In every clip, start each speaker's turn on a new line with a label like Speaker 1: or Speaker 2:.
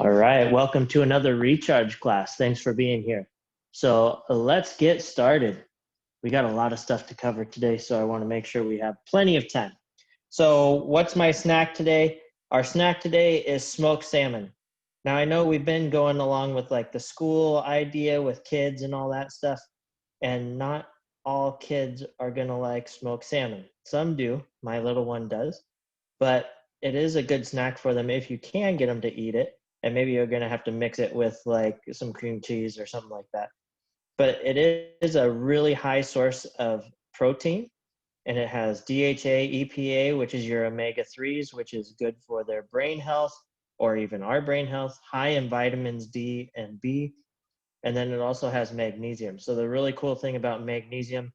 Speaker 1: All right, welcome to another recharge class. Thanks for being here. So let's get started. We got a lot of stuff to cover today, so I want to make sure we have plenty of time. So what's my snack today? Our snack today is smoked salmon. Now I know we've been going along with like the school idea with kids and all that stuff, and not all kids are gonna like smoked salmon. Some do, my little one does, but it is a good snack for them if you can get them to eat it. And maybe you're gonna have to mix it with like some cream cheese or something like that. But it is a really high source of protein, and it has DHA, EPA, which is your omega-3s, which is good for their brain health or even our brain health, high in vitamins D and B, and then it also has magnesium. So the really cool thing about magnesium,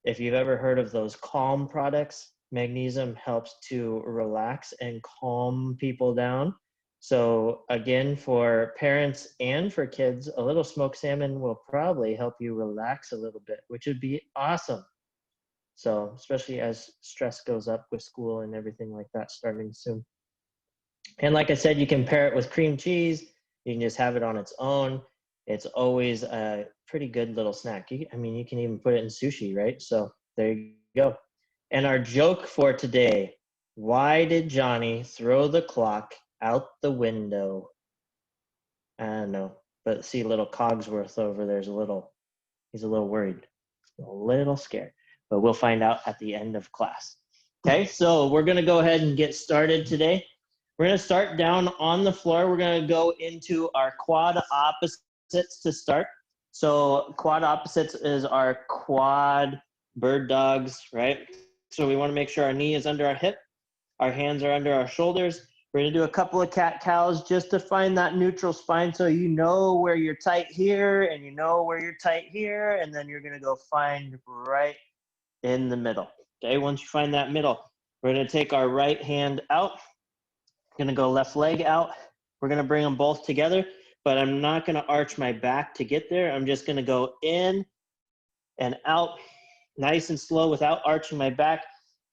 Speaker 1: if you've ever heard of those calm products, magnesium helps to relax and calm people down. So again, for parents and for kids, a little smoked salmon will probably help you relax a little bit, which would be awesome. So especially as stress goes up with school and everything like that starting soon. And like I said, you can pair it with cream cheese. You can just have it on its own. It's always a pretty good little snack. I mean, you can even put it in sushi, right? So there you go. And our joke for today, why did Johnny throw the clock out the window? I don't know, but see little Cogsworth over there's he's a little worried, a little scared, but we'll find out at the end of class. Okay, so we're gonna go ahead and get started today. We're gonna start down on the floor. We're gonna go into our quad opposites to start. So quad opposites is our quad bird dogs, right? So we wanna make sure our knee is under our hip, our hands are under our shoulders. We're gonna do a couple of cat cows just to find that neutral spine so you know where you're tight here and you know where you're tight here, and then you're gonna go find right in the middle. Okay, once you find that middle, we're gonna take our right hand out, gonna go left leg out. We're gonna bring them both together, but I'm not gonna arch my back to get there. I'm just gonna go in and out, nice and slow without arching my back,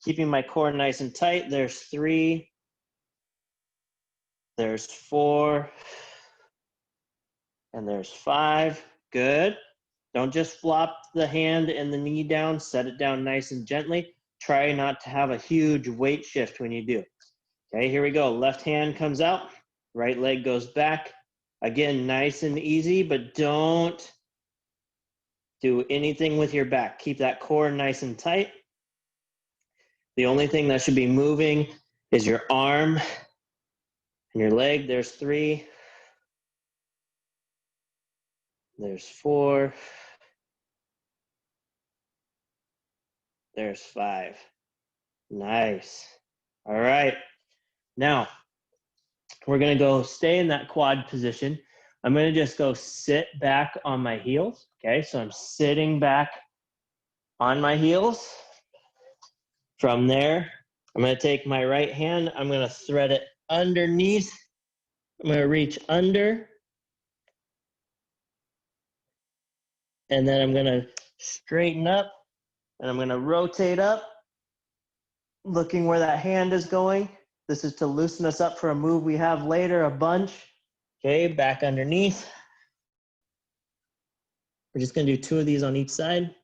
Speaker 1: keeping my core nice and tight. There's 3, there's 4, and there's 5. Good. Don't just flop the hand and the knee down, set it down nice and gently. Try not to have a huge weight shift when you do. Okay, here we go. Left hand comes out, right leg goes back. Again, nice and easy, but don't do anything with your back. Keep that core nice and tight. The only thing that should be moving is your arm and your leg. There's 3. There's 4. There's 5. Nice. All right. Now, we're going to go stay in that quad position. I'm going to just go sit back on my heels. Okay, so I'm sitting back on my heels. From there, I'm going to take my right hand. I'm going to thread it underneath. I'm going to reach under. And then I'm going to straighten up. And I'm going to rotate up, looking where that hand is going. This is to loosen us up for a move we have later, a bunch. Okay, back underneath. We're just gonna do 2 of these on each side.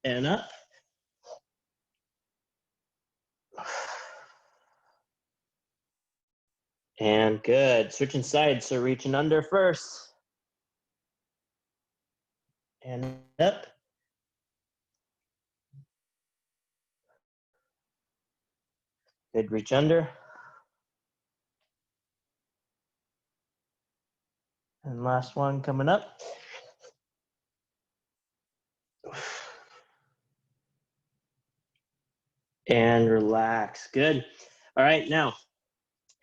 Speaker 1: And up. And good, switching sides, so reaching under first. And up. Good, reach under. And last one coming up. And relax, good. All right, now,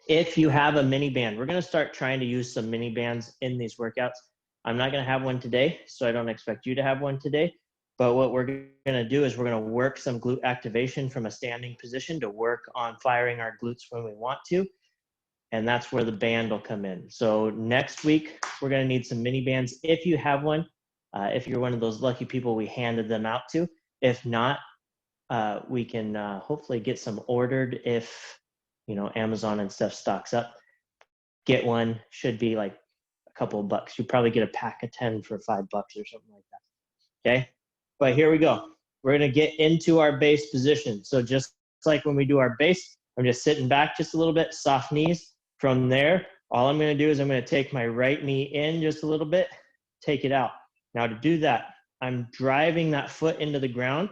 Speaker 1: if you have a mini band, we're gonna start trying to use some mini bands in these workouts. I'm not gonna have one today, so I don't expect you to have one today. But what we're gonna do is we're gonna work some glute activation from a standing position to work on firing our glutes when we want to. And that's where the band will come in. So next week, we're gonna need some mini bands if you have one. If you're one of those lucky people we handed them out to. If not, we can hopefully get some ordered if Amazon and stuff stocks up. get one. Should be like a couple of bucks. You probably get a pack of 10 for $5 or something like that. Okay, but here we go. We're gonna get into our base position. So just like when we do our base, I'm just sitting back just a little bit, soft knees. From there, all I'm gonna do is I'm gonna take my right knee in just a little bit, take it out. Now to do that, I'm driving that foot into the ground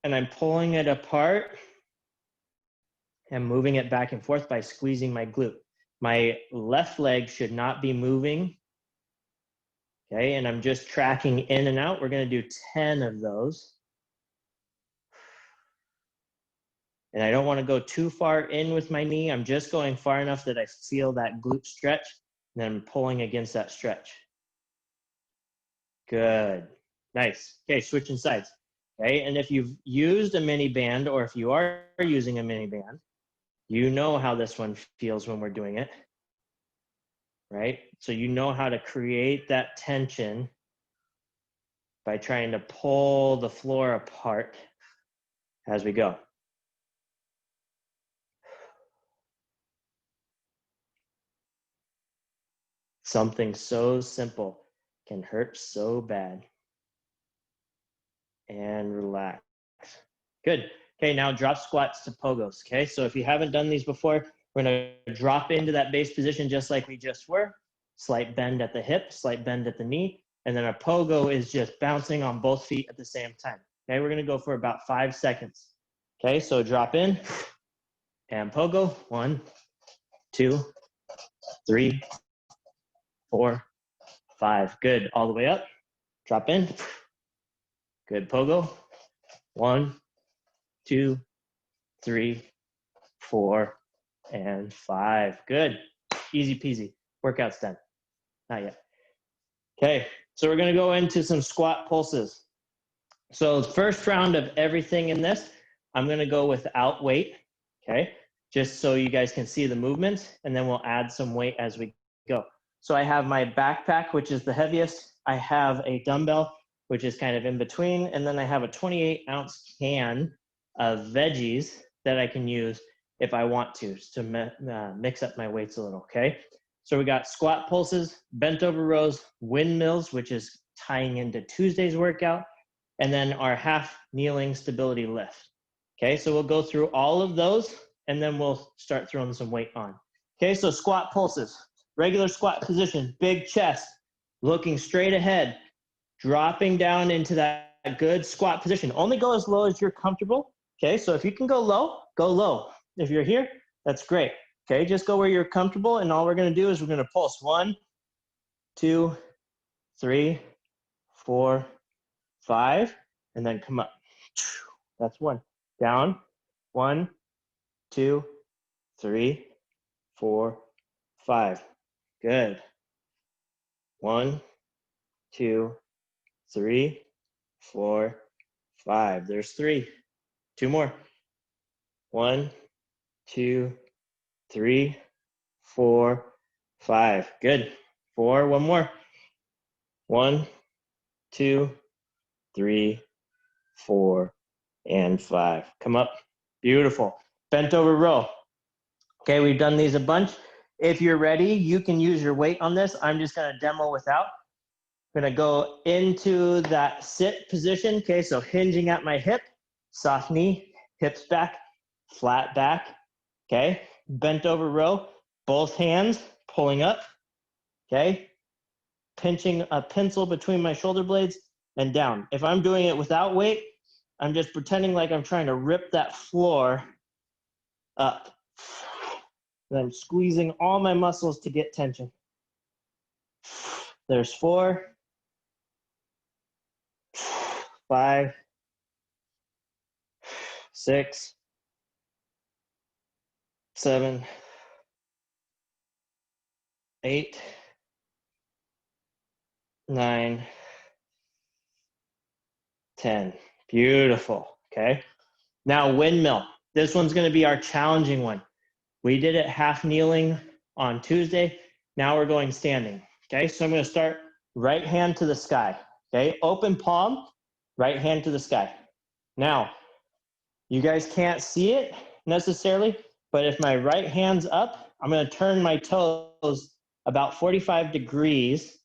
Speaker 1: and I'm pulling it apart and moving it back and forth by squeezing my glute. My left leg should not be moving. Okay, and I'm just tracking in and out. We're gonna do 10 of those. And I don't wanna go too far in with my knee. I'm just going far enough that I feel that glute stretch, and then I'm pulling against that stretch. Good, nice. Okay, switching sides. Okay, and if you've used a mini band or if you are using a mini band, you know how this one feels when we're doing it, right? So you know how to create that tension by trying to pull the floor apart as we go. Something so simple can hurt so bad. And relax. Good. Okay, now drop squats to pogos. Okay, so if you haven't done these before, we're gonna drop into that base position just like we just were. Slight bend at the hip, slight bend at the knee, and then a pogo is just bouncing on both feet at the same time. Okay, we're gonna go for about 5 seconds. Okay, so drop in and pogo. 1, 2, 3, 4, 5. Good. All the way up. Drop in. Good. Pogo. 1, 2, 3, 4, and 5. Good. Easy peasy. Workout's done. Not yet. Okay, so we're gonna go into some squat pulses. So the first round of everything in this, I'm gonna go without weight, okay? Just so you guys can see the movements, and then we'll add some weight as we go. So I have my backpack, which is the heaviest. I have a dumbbell, which is kind of in between, and then I have a 28-ounce can of veggies that I can use if I want to mix up my weights a little, okay? So we got squat pulses, bent over rows, windmills, which is tying into Tuesday's workout, and then our half kneeling stability lift. Okay, so we'll go through all of those, and then we'll start throwing some weight on. Okay, so squat pulses, regular squat position, big chest, looking straight ahead, dropping down into that good squat position. Only go as low as you're comfortable. Okay, so if you can go low, go low. If you're here, that's great. Okay, just go where you're comfortable, and all we're gonna do is we're gonna pulse 1, 2, 3, 4, 5, and then come up. That's 1. Down. 1, 2, 3, 4, 5. Good. 1, 2, 3, 4, 5. There's 3. 2 more. 1, 2, 3, 4, 5. Good. 4. 1 more. 1, 2, 3, 4, and 5. Come up. Beautiful. Bent over row. Okay, we've done these a bunch. If you're ready, you can use your weight on this. I'm just gonna demo without. I'm gonna go into that sit position. Okay, so hinging at my hip, soft knee, hips back, flat back. Okay, bent over row, both hands pulling up. Okay, pinching a pencil between my shoulder blades and down. If I'm doing it without weight, I'm just pretending like I'm trying to rip that floor up. And I'm squeezing all my muscles to get tension. There's 4, 5, 6, 7, 8, 9, 10. Beautiful. Okay. Now windmill. This one's going to be our challenging one. We did it half kneeling on Tuesday. Now we're going standing. Okay. So I'm going to start right hand to the sky. Okay. Open palm, right hand to the sky. Now, you guys can't see it necessarily, but if my right hand's up, I'm gonna turn my toes about 45 degrees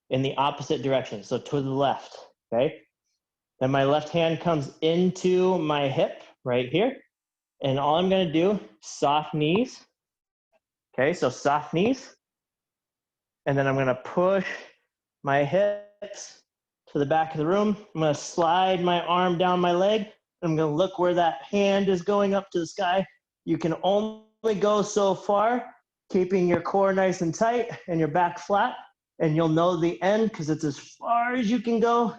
Speaker 1: in the opposite direction, so to the left, okay? Then my left hand comes into my hip right here, and all I'm gonna do, soft knees, okay? So soft knees, and then I'm gonna push my hips to the back of the room. I'm gonna slide my arm down my leg. I'm gonna look where that hand is going up to the sky. You can only go so far, keeping your core nice and tight and your back flat, and you'll know the end because it's as far as you can go.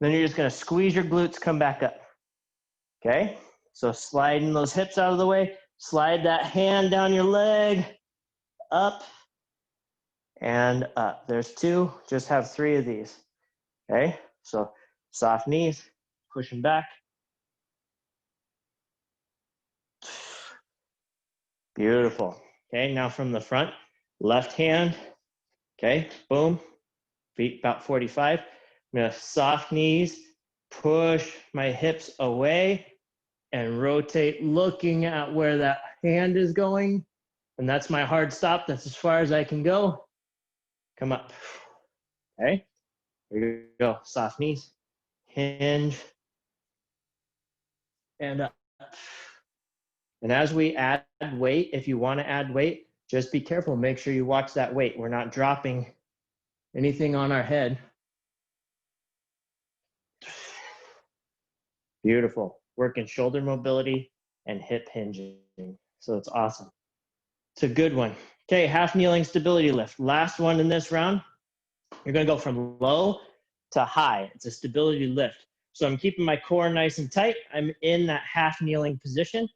Speaker 1: Then you're just gonna squeeze your glutes, come back up, okay? So sliding those hips out of the way, slide that hand down your leg, up and up. There's two, just have three of these, okay? So soft knees, pushing back. Beautiful. Okay, now from the front, left hand, okay, boom, feet about 45. I'm gonna soft knees, push my hips away and rotate looking at where that hand is going. And that's my hard stop. That's as far as I can go. Come up, okay? Here you go, soft knees, hinge, and up. And as we add weight, if you want to add weight, just be careful. Make sure you watch that weight. We're not dropping anything on our head. Beautiful. Working shoulder mobility and hip hinging. So it's awesome. It's a good one. Okay, half kneeling stability lift. Last one in this round. You're going to go from low to high. It's a stability lift. So I'm keeping my core nice and tight. I'm in that half kneeling position.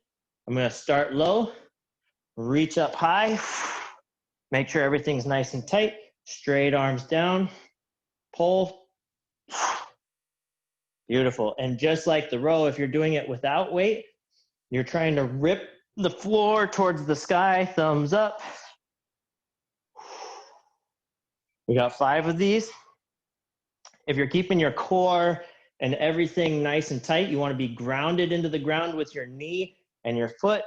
Speaker 1: I'm going to start low, reach up high, make sure everything's nice and tight, straight arms down, pull. Beautiful. And just like the row, if you're doing it without weight, you're trying to rip the floor towards the sky, thumbs up. We got 5 of these. If you're keeping your core and everything nice and tight, you want to be grounded into the ground with your knee and your foot.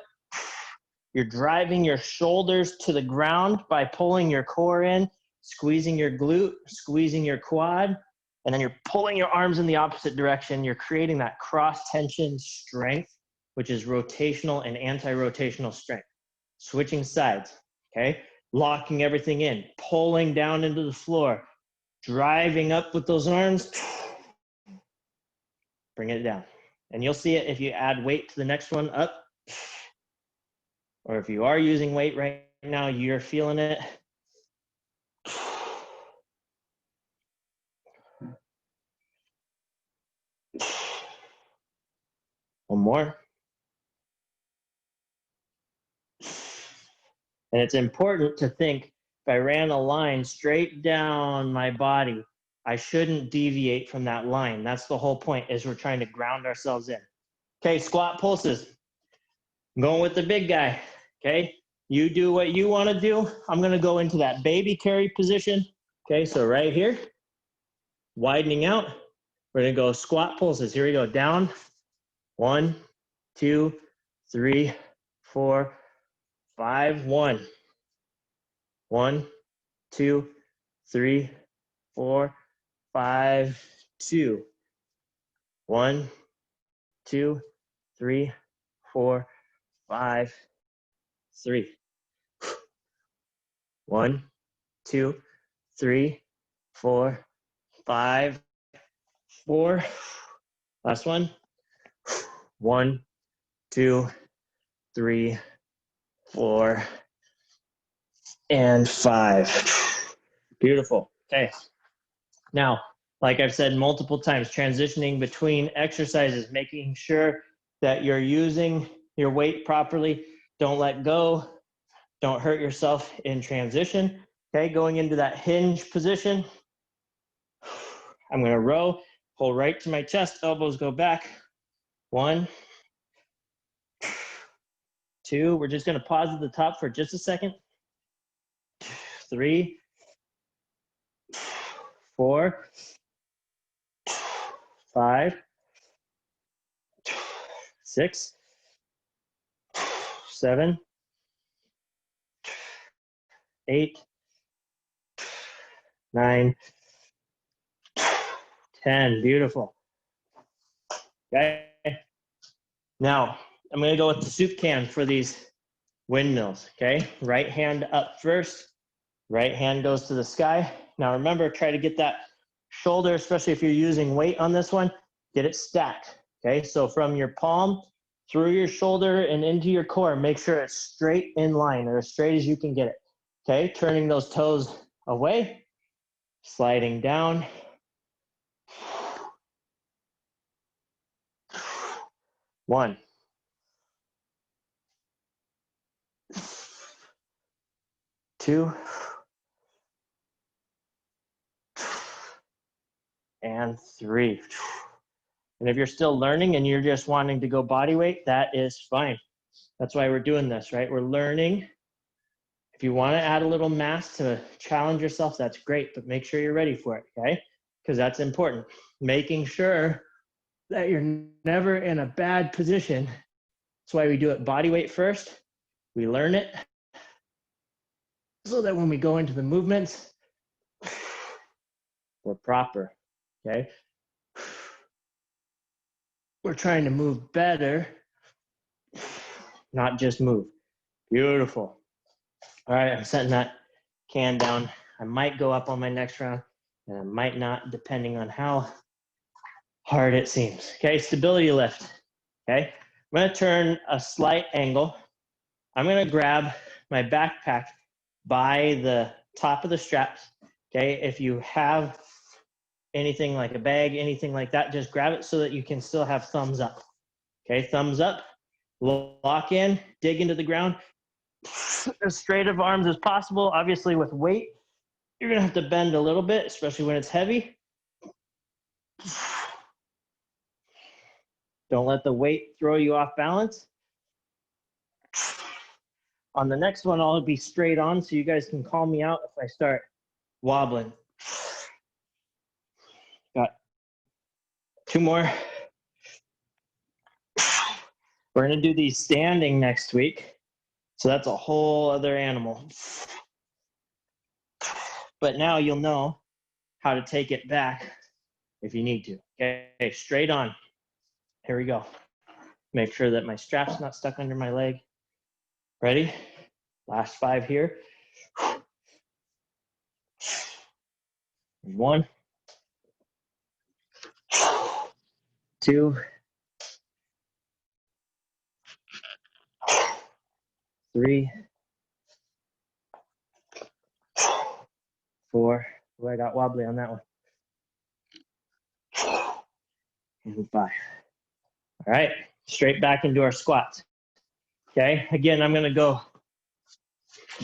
Speaker 1: You're driving your shoulders to the ground by pulling your core in, squeezing your glute, squeezing your quad, and then you're pulling your arms in the opposite direction. You're creating that cross tension strength, which is rotational and anti-rotational strength. Switching sides, okay? Locking everything in, pulling down into the floor, driving up with those arms, bring it down. And you'll see it if you add weight to the next one, up. Or if you are using weight right now, you're feeling it. One more. And it's important to think, if I ran a line straight down my body, I shouldn't deviate from that line. That's the whole point, is we're trying to ground ourselves in. Okay, squat pulses. I'm going with the big guy, okay? You do what you want to do. I'm going to go into that baby carry position. Okay, so right here, widening out. We're going to go squat pulses. Here we go. Down. 1, 2, 3, 4, 5. 1. 1, 2, 3, 4, 5, 2. 1, 2, 3, 4, 5, 3. 1, 2, 3, 4, 5, 4. Last one. 1, 2, 3, 4, and 5. Beautiful. Okay. Now, like I've said multiple times, transitioning between exercises, making sure that you're using your weight properly. Don't let go. Don't hurt yourself in transition. Okay, going into that hinge position. I'm going to row, pull right to my chest, elbows go back. 1, 2. We're just going to pause at the top for just a second. 3, 4, 5, 6, 7, 8, 9, 10. Beautiful. Okay. Now, I'm going to go with the soup can for these windmills, okay? Right hand up first. Right hand goes to the sky. Now remember, try to get that shoulder, especially if you're using weight on this one, get it stacked, okay? So from your palm through your shoulder and into your core, make sure it's straight in line or as straight as you can get it, okay? Turning those toes away, sliding down. 1, 2, and 3. And if you're still learning and you're just wanting to go body weight, that is fine. That's why we're doing this, right? We're learning. If you want to add a little mass to challenge yourself, that's great, but make sure you're ready for it, okay? Because that's important. Making sure that you're never in a bad position. That's why we do it body weight first. We learn it so that when we go into the movements, we're proper, okay? We're trying to move better, not just move. Beautiful. All right, I'm setting that can down. I might go up on my next round, and I might not, depending on how hard it seems. Okay, stability lift. Okay, I'm gonna turn a slight angle. I'm gonna grab my backpack by the top of the straps. Okay, if you have anything like a bag, anything like that, just grab it so that you can still have thumbs up. Okay, thumbs up, lock in, dig into the ground, as straight of arms as possible. Obviously with weight, you're gonna have to bend a little bit, especially when it's heavy. Don't let the weight throw you off balance. On the next one, I'll be straight on so you guys can call me out if I start wobbling. Got 2 more. We're gonna do these standing next week. So that's a whole other animal. But now you'll know how to take it back if you need to. Okay, straight on. Here we go. Make sure that my strap's not stuck under my leg. Ready? Last 5 here. 1, 2, 3, 4. Oh, I got wobbly on that one. And 5. All right, straight back into our squats. Okay, again, I'm gonna go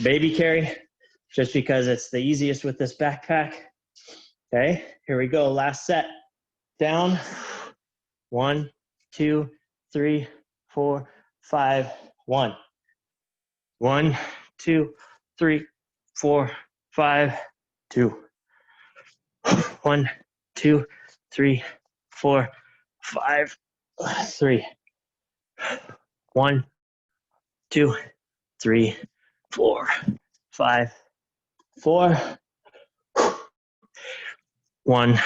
Speaker 1: baby carry just because it's the easiest with this backpack. Okay, here we go, last set. Down, 1, 2, 3, 4, 5, 1. 1, 2, 3, 4, 5, 2. 1, 2, 3, 4, 5, 3. 1, 2, 3, 4, 5, 4. 1,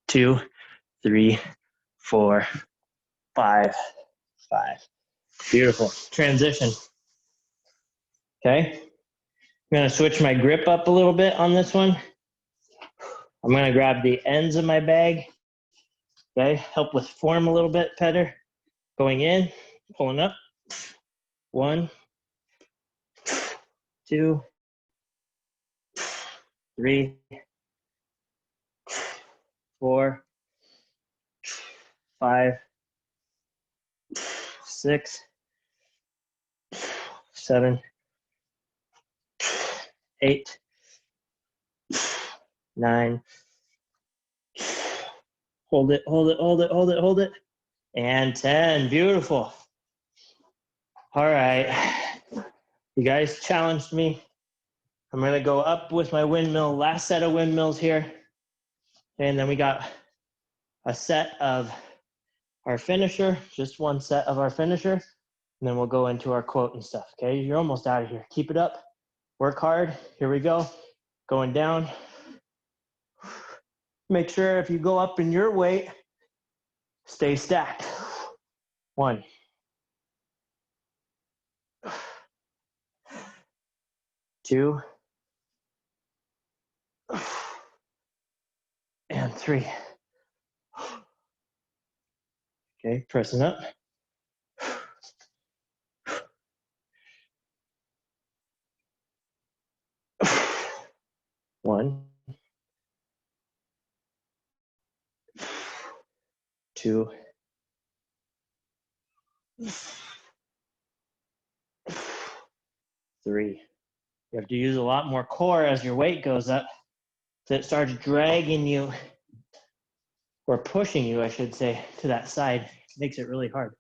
Speaker 1: 2, 3, 4, 5, 5. Beautiful. Transition. Okay. I'm going to switch my grip up a little bit on this one. I'm going to grab the ends of my bag. Okay. Help with form a little bit better. Going in, pulling up. 1, 2, 3, 4, 5, 6, 7, 8, 9. Hold it, hold it, hold it, hold it, hold it. And 10. Beautiful. All right. You guys challenged me. I'm going to go up with my windmill, last set of windmills here. And then we got a set of our finisher, just one set of our finisher. And then we'll go into our quote and stuff. Okay, you're almost out of here. Keep it up. Work hard. Here we go. Going down. Make sure if you go up in your weight, stay stacked. 1, 2, and 3. Okay, pressing up. 1, 2, 3. You have to use a lot more core as your weight goes up. So it starts dragging you, or pushing you, I should say, to that side. It makes it really hard.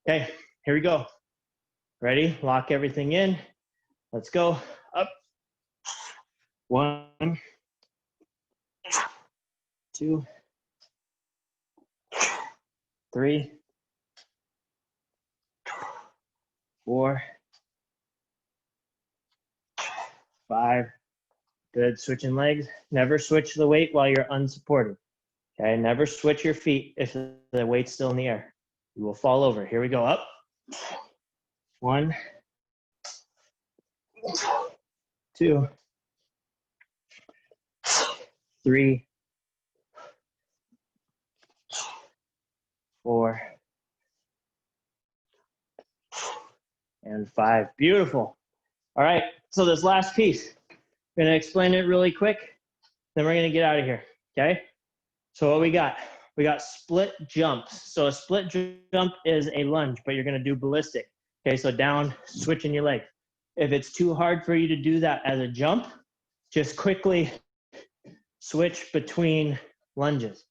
Speaker 1: Okay, here we go. Ready? Lock everything in. Let's go. Up. 1, 2, 3, 4, 5. Good. Switching legs. Never switch the weight while you're unsupported. Okay, never switch your feet if the weight's still in the air. You will fall over. Here we go. Up. 1, 2, 3, 4, and 5. Beautiful. All right, so this last piece, I'm gonna explain it really quick, then we're gonna get out of here, okay? So what we got split jumps. So a split jump is a lunge, but you're gonna do ballistic. Okay, so down, switching your leg. If it's too hard for you to do that as a jump, just quickly switch between lunges,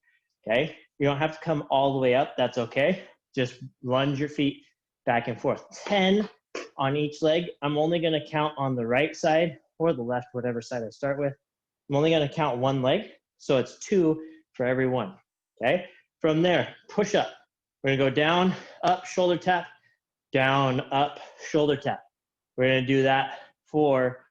Speaker 1: okay? You don't have to come all the way up, that's okay. Just lunge your feet back and forth. 10 on each leg. I'm only gonna count on the right side or the left, whatever side I start with. I'm only gonna count one leg, so it's 2 for every one, okay? From there, push up. We're gonna go down, up, shoulder tap, down, up, shoulder tap. We're gonna do that for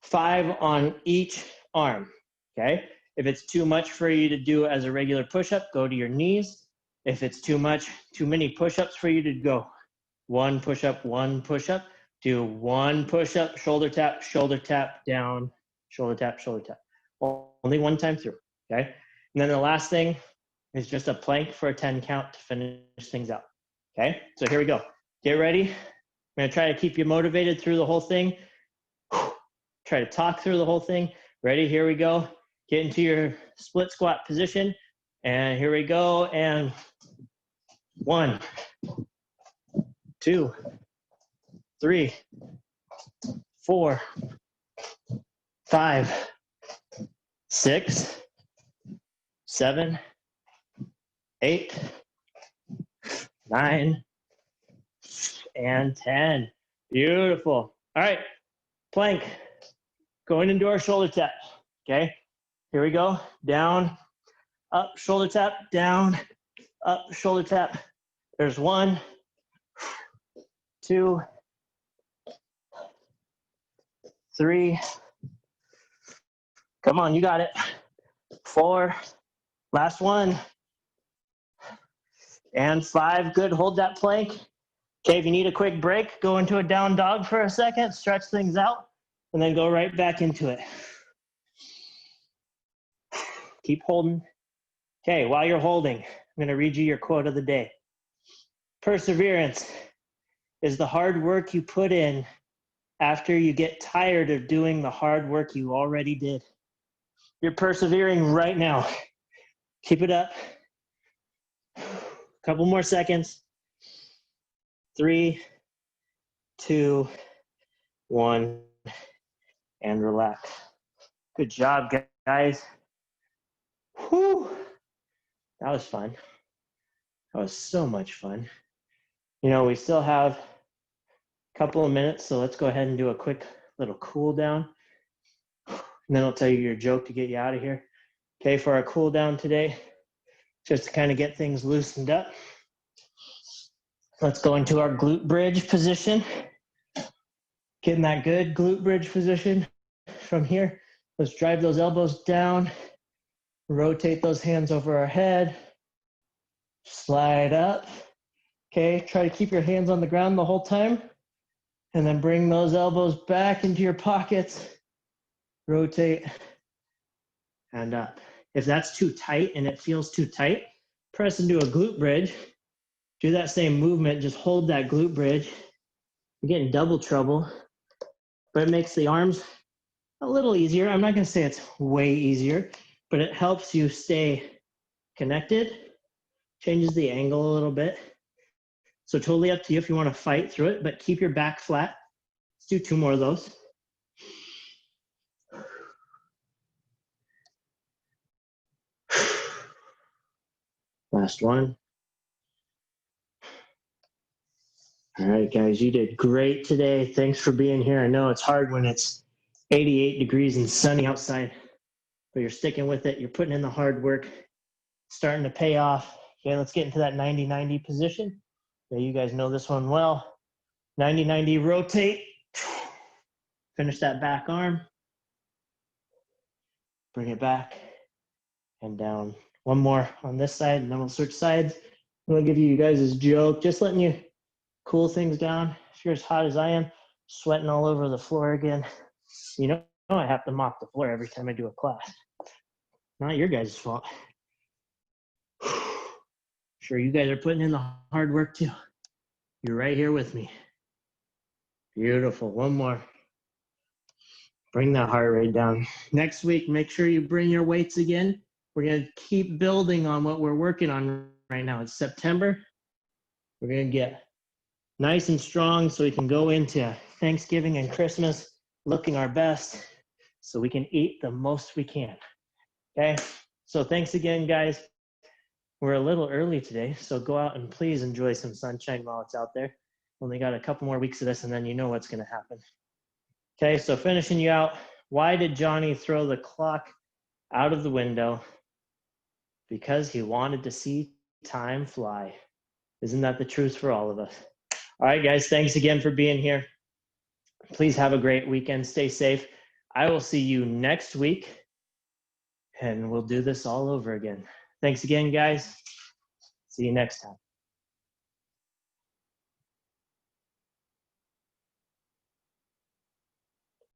Speaker 1: 5 on each arm, okay? If it's too much for you to do as a regular push-up, go to your knees. If it's too many push-ups for you to go, 1 push-up, do 1 push-up, shoulder tap, down, shoulder tap. Only 1 time through, okay? And then the last thing is just a plank for a 10 count to finish things out, okay? So here we go. Get ready. I'm gonna try to keep you motivated through the whole thing. Try to talk through the whole thing. Ready, here we go. Get into your split squat position. And here we go. And 1, 2, 3, 4, 5, 6, 7, 8, 9, and 10. Beautiful. All right, plank. Going into our shoulder tap, okay? Here we go. Down, up, shoulder tap, down, up, shoulder tap. There's 1, 2, 3. Come on, you got it. 4, last one. And 5, good, hold that plank. Okay, if you need a quick break, go into a down dog for a second, stretch things out, and then go right back into it. Keep holding. Okay, while you're holding, I'm gonna read you your quote of the day. Perseverance is the hard work you put in after you get tired of doing the hard work you already did. You're persevering right now. Keep it up. Couple more seconds. 3, 2, 1, and relax. Good job, guys. Whew. That was fun. That was so much fun. You know, we still have a couple of minutes, so let's go ahead and do a quick little cool down. And then I'll tell you your joke to get you out of here. Okay, for our cool down today, just to kind of get things loosened up. Let's go into our glute bridge position. Getting that good glute bridge position from here. Let's drive those elbows down, rotate those hands over our head, slide up. Okay, try to keep your hands on the ground the whole time, and then bring those elbows back into your pockets, rotate, and up. If that's too tight and it feels too tight, press into a glute bridge. Do that same movement, just hold that glute bridge. You're getting double trouble, but it makes the arms a little easier. I'm not gonna say it's way easier, but it helps you stay connected, changes the angle a little bit. So totally up to you if you wanna fight through it, but keep your back flat. Let's do 2 more of those. Last one. All right, guys, you did great today. Thanks for being here. I know it's hard when it's 88 degrees and sunny outside, but you're sticking with it. You're putting in the hard work, starting to pay off. Okay, let's get into that 90-90 position. Yeah, you guys know this one well. 90-90 rotate. Finish that back arm. Bring it back and down. One more on this side, and then we'll switch sides. I'm gonna give you guys this joke, just letting you cool things down. If you're as hot as I am, sweating all over the floor again, you know I have to mop the floor every time I do a class. Not your guys' fault. Sure, you guys are putting in the hard work too. You're right here with me. Beautiful. One more. Bring that heart rate down. Next week, make sure you bring your weights again. We're going to keep building on what we're working on right now. It's September. We're going to get nice and strong so we can go into Thanksgiving and Christmas looking our best so we can eat the most we can. Okay? So thanks again, guys. We're a little early today, so go out and please enjoy some sunshine while it's out there. Only got a couple more weeks of this, and then you know what's going to happen. Okay, so finishing you out. Why did Johnny throw the clock out of the window? Because he wanted to see time fly. Isn't that the truth for all of us? All right, guys, thanks again for being here. Please have a great weekend. Stay safe. I will see you next week, and we'll do this all over again. Thanks again, guys. See you next time.